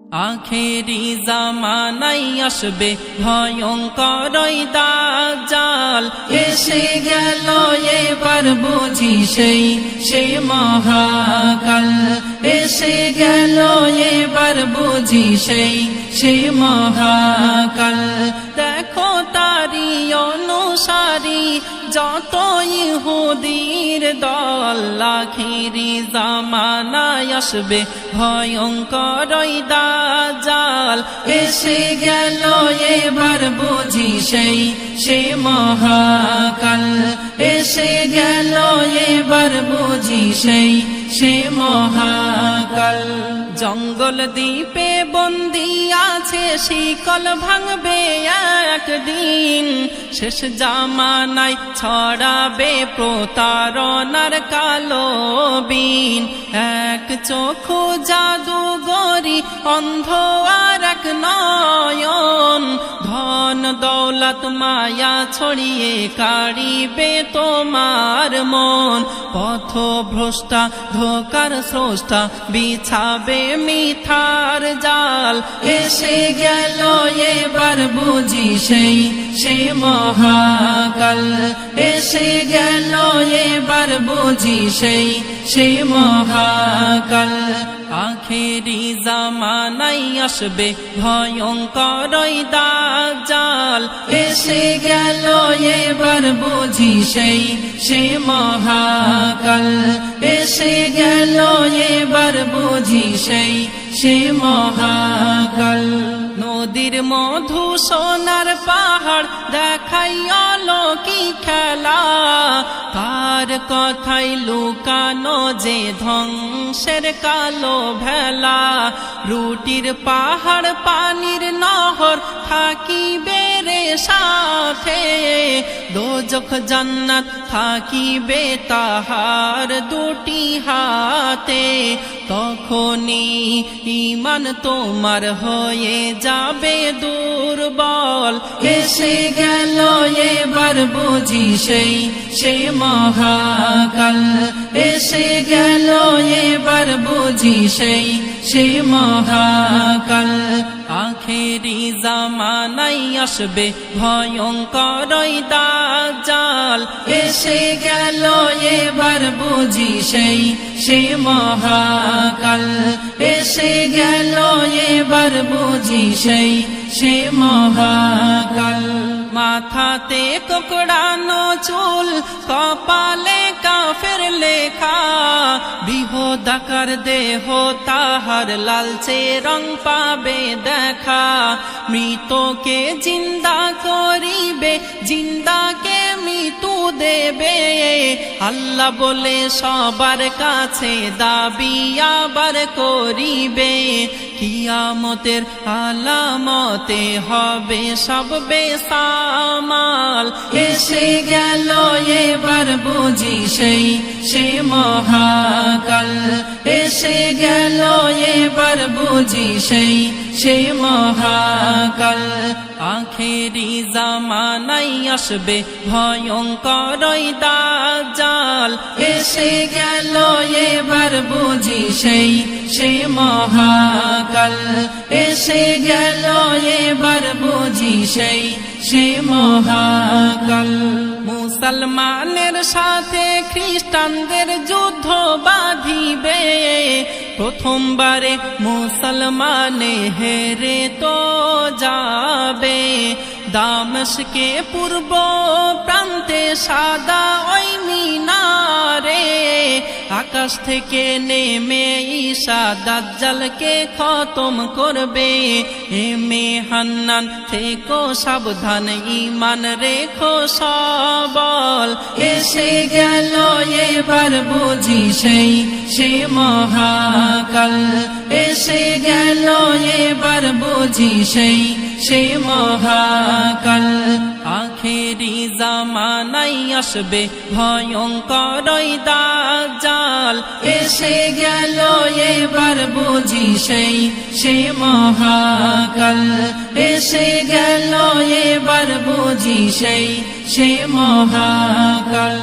আখেরি জামানায় আসবে ভয়ঙ্কর দাজ্জাল, এসে গেল এবার বুঝি সেই মহাকাল, এসে গেল এবার বুঝি সেই মহাকাল। দেখো তারি অনুসারী যত ইহুদির দল, আখেরি জামানায় আসবে ভয়ঙ্কর দাজ্জাল, এসে গেল এবার বুঝি সেই মহাকাল, এসে গেল এবার বুঝি সেই মহাকাল। জঙ্গল দ্বীপে বন্দি আছে, শিকল ভাঙবে একদিন, শেষ জামানায় ছড়াবে প্রতারণার কালো বিন। এক চক্ষু জাদুগরি অন্ধ আর এক নয়ন, ধন দৌলত মায়া ছড়িয়ে কাড়িবে তোমার মন। পথভ্রষ্টা ধোকার স্রষ্টা বিছাবে মিথার জাল, এসে গেল এবার বুঝি সেই মহাকাল, এসে গেল এবার বুঝি সেই মহাকাল। আখেরি জামানায় আসবে ভয়ঙ্কর দাজ্জাল, এসে গেল এবার বুঝি সেই মহাকাল, এসে গেল এবার বুঝি সেই মহাকাল। নদীর মধু সোনার পাহাড় দেখাই অলৌকিক খেলা, কার কথাই লুকানো যে ধ্বংসের কালো ভেলা। রুটির পাহাড় পানির নহর থাকিবে রে সাথে, দোজখ জান্নাত থাকিবে তাহার দুটি হাতে। তখনই ঈমান তোমার হয়ে যাবে দুর্বল, এসে গেল এবার বুঝি সেই মহাকাল, এসে গেল এবার বুঝি সেই মহাকাল। আখেরি জামানায় আসবে ভয়ঙ্কর দাজ্জাল, এসে গেল এবার বুঝি সেই মহাকাল, এসে গেল এবার বুঝি সেই মহাকাল। মাথাতে কোকড়ানো চুল, কপালে কাফের লেখা, বৃহদাকার দেহ তাহার লালচে রং পাবে দেখা। মৃতকে জিন্দা করিবে, জিন্দাকে মৃত্যু দেবে, আল্লাহ বলে সবার কাছে দাবি আবার করিবে। কিয়ামতের আলামতে হবে সব বেসামাল, এসে গেল এবার বুঝি সেই মহাকাল, এসে গেল এবার বুঝি সেই মহাকাল। আখেরি জামানায় আসবে ভয়ঙ্কর দাজ্জাল, এসে গেল এবার বুঝি সেই মহাকাল, এসে গেল এবার বুঝি সেই মহাকাল। মুসলমানের সাথে খ্রিস্টানদের যুদ্ধ বাঁধিবে, প্রথমবারে মুসলমানে হেরে তো যাবে। দামেস্কে পূর্ব প্রান্তে সাদা ওই মিনারে, আকাশ থেকে নেমে ঈসা দাজ্জালকে খতম করবে। হেমে হান্নান থেকো সাবধান, ঈমান রেখো সবল, এসে গেল এবার বুঝি সেই মহাকাল, এসে গেল এবার বুঝি সেই মহাকাল। আখেরি জামানায় আসবে ভয়ঙ্কর দাজ্জাল, এসে গেল এবার বুঝি সেই মহাকাল, এসে গেল এবার বুঝি সেই মহাকাল।